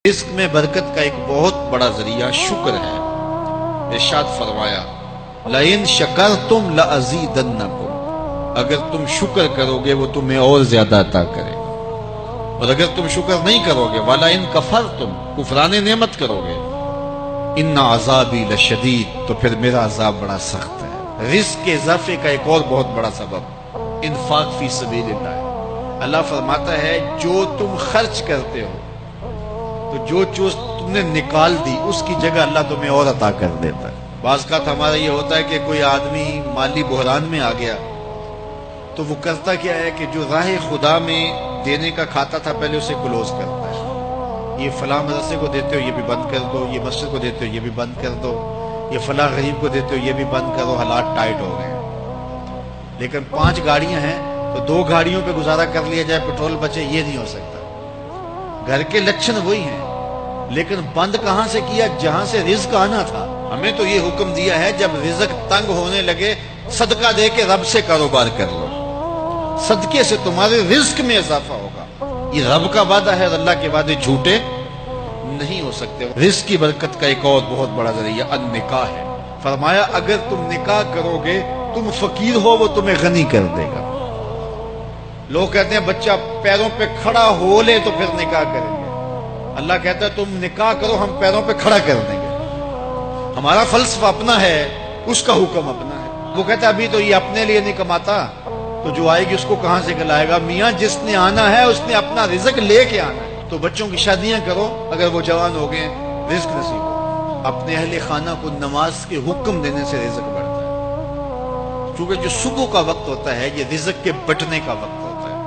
رزق میں برکت کا ایک بہت بڑا ذریعہ شکر ہے۔ ارشاد فرمایا لَإِن شَكَرْتُمْ لَأَزِيدَنَّكُمْ، اگر تم شکر کرو گے وہ تمہیں اور زیادہ عطا کرے، اور اگر تم شکر نہیں کرو گے وَلَئِن كَفَرْتُمْ، کفران نعمت کرو گے، إِنَّ عَذَابِي لَشَدِيدٌ، تو پھر میرا عذاب بڑا سخت ہے۔ رزق کے اضافے کا ایک اور بہت بڑا سبب انفاق فی سبیل اللہ۔ اللہ فرماتا ہے جو تم خرچ کرتے ہو تو جو چیز تم نے نکال دی اس کی جگہ اللہ تمہیں اور عطا کر دیتا ہے۔ بعض کا ہمارا یہ ہوتا ہے کہ کوئی آدمی مالی بحران میں آ گیا تو وہ کرتا کیا ہے کہ جو راہ خدا میں دینے کا کھاتا تھا پہلے اسے کلوز کرتا ہے۔ یہ فلاں مدرسے کو دیتے ہو یہ بھی بند کر دو، یہ مسجد کو دیتے ہو یہ بھی بند کر دو، یہ فلاں غریب کو دیتے ہو یہ بھی بند کرو، حالات ٹائٹ ہو گئے ہیں۔ لیکن 5 گاڑیاں ہیں تو 2 گاڑیوں پہ گزارا کر لیا جائے، پیٹرول بچے، یہ نہیں ہو سکتا۔ گھر کے لچھن وہی ہیں لیکن بند کہاں سے کیا؟ جہاں سے رزق آنا تھا۔ ہمیں تو یہ حکم دیا ہے جب رزق تنگ ہونے لگے صدقہ دے کے رب سے کاروبار کر لو، صدقے سے تمہارے رزق میں اضافہ ہوگا۔ یہ رب کا وعدہ ہے اور اللہ کے وعدے جھوٹے نہیں ہو سکتے۔ رزق کی برکت کا ایک اور بہت بڑا ذریعہ النکاح ہے۔ فرمایا اگر تم نکاح کرو گے تم فقیر ہو وہ تمہیں غنی کر دے گا۔ لوگ کہتے ہیں بچہ پیروں پہ کھڑا ہو لے تو پھر نکاح کریں گے۔ اللہ کہتا ہے تم نکاح کرو ہم پیروں پہ کھڑا کر دیں گے۔ ہمارا فلسفہ اپنا ہے، اس کا حکم اپنا ہے۔ وہ کہتا ہے ابھی تو یہ اپنے لیے نہیں کماتا تو جو آئے گی اس کو کہاں سے کھلائے گا؟ میاں جس نے آنا ہے اس نے اپنا رزق لے کے آنا ہے۔ تو بچوں کی شادیاں کرو اگر وہ جوان ہو گئے، رزق نصیب ہو۔ اپنے اہل خانہ کو نماز کے حکم دینے سے رزق بڑھتا ہے، کیونکہ جو صبح کا وقت ہوتا ہے یہ رزق کے بٹنے کا وقت ہوتا ہے،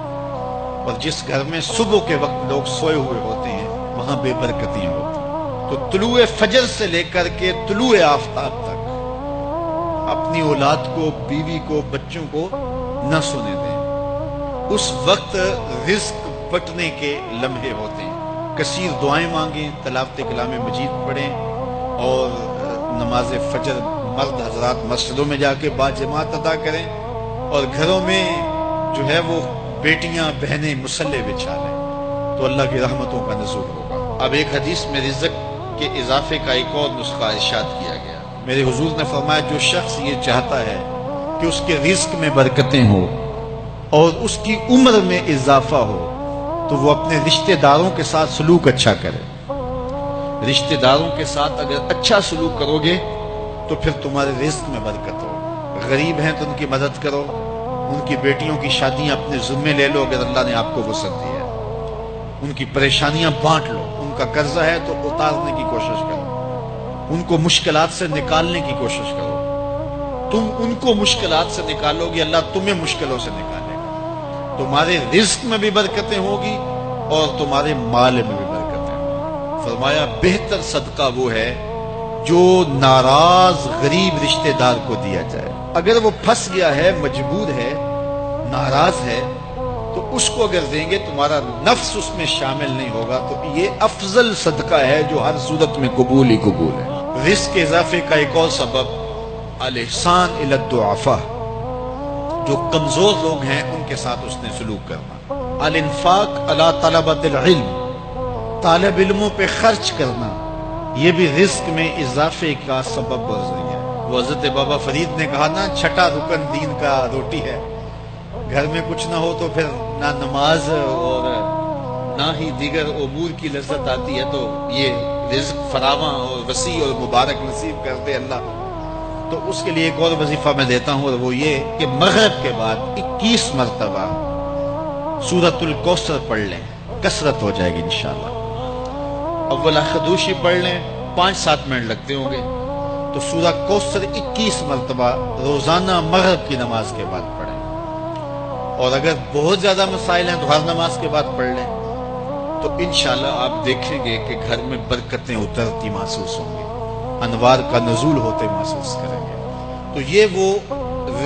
اور جس گھر میں صبح کے وقت لوگ سوئے ہوئے ہوتے ہیں وہاں بے برکتیاں ہوتی ہیں۔ تو طلوع فجر سے لے کر کے طلوع آفتاب تک اپنی اولاد کو، بیوی کو، بچوں کو نہ سونے دیں۔ اس وقت رزق بٹنے کے لمحے ہوتے ہیں۔ کثیر دعائیں مانگیں، تلاوت کلام مجید پڑھیں، اور نماز فجر مرد حضرات مسجدوں میں جا کے باجماعت ادا کریں، اور گھروں میں جو ہے وہ بیٹیاں بہنیں مصلے بچھا لیں تو اللہ کی رحمتوں کا نزول ہوگا۔ اب ایک حدیث میں رزق کے اضافے کا ایک اور نسخہ ارشاد کیا گیا۔ میرے حضور نے فرمایا جو شخص یہ چاہتا ہے کہ اس کے رزق میں برکتیں ہوں اور اس کی عمر میں اضافہ ہو تو وہ اپنے رشتہ داروں کے ساتھ سلوک اچھا کرے۔ رشتہ داروں کے ساتھ اگر اچھا سلوک کرو گے تو پھر تمہارے رزق میں برکت ہو۔ غریب ہیں تو ان کی مدد کرو، ان کی بیٹیوں کی شادیاں اپنے ذمے لے لو اگر اللہ نے آپ کو وسعت دی ہے، ان کی پریشانیاں بانٹ لو، ان کا قرضہ ہے تو اتارنے کی کوشش کرو، ان کو مشکلات سے نکالنے کی کوشش کرو۔ تم ان کو مشکلات سے نکالو گے اللہ تمہیں مشکلوں سے نکالے گا۔ تمہارے رزق میں بھی برکتیں ہوگی اور تمہارے مال میں بھی برکتیں ہوں۔ فرمایا بہتر صدقہ وہ ہے جو ناراض غریب رشتہ دار کو دیا جائے۔ اگر وہ پھنس گیا ہے، مجبور ہے، ناراض ہے، تو اس کو اگر دیں گے تمہارا نفس اس میں شامل نہیں ہوگا، تو یہ افضل صدقہ ہے جو ہر صورت میں قبول ہی قبول ہے۔ رزق کے اضافے کا ایک اور سبب الاحسان الی الضعفاء، جو کمزور لوگ ہیں ان کے ساتھ اس نے سلوک کرنا۔ الانفاق علی طلبۃ العلم، طالب علموں پہ خرچ کرنا، یہ بھی رزق میں اضافے کا سبب اور ذریعہ ہے۔ وہ حضرت بابا فرید نے کہا نا چھٹا رکن دین کا روٹی ہے۔ گھر میں کچھ نہ ہو تو پھر نہ نماز اور نہ ہی دیگر امور کی لذت آتی ہے، تو یہ رزق فراواں اور وسیع اور مبارک نصیب کر دے اللہ۔ تو اس کے لیے ایک اور وظیفہ میں دیتا ہوں، اور وہ یہ کہ مغرب کے بعد 21 مرتبہ سورۃ الکوثر پڑھ لیں، کثرت ہو جائے گی انشاءاللہ۔ اول خدوشی پڑھ لیں، 5-7 منٹ لگتے ہوں گے، تو سورہ کوثر 21 مرتبہ روزانہ مغرب کی نماز کے بعد پڑھیں۔ اور اگر بہت زیادہ مسائل ہیں تو ہر نماز کے بعد پڑھ لیں، تو انشاءاللہ آپ دیکھیں گے کہ گھر میں برکتیں اترتی محسوس ہوں گی، انوار کا نزول ہوتے محسوس کریں گے۔ تو یہ وہ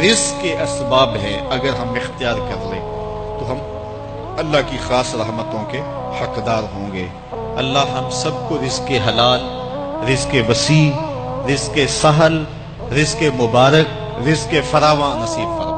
رزق کے اسباب ہیں، اگر ہم اختیار کر لیں تو ہم اللہ کی خاص رحمتوں کے حقدار ہوں گے۔ اللہ ہم سب کو رزق حلال، رزق وسیع، رزق سہل، رزق مبارک، رزق فراواں نصیب فرمائے۔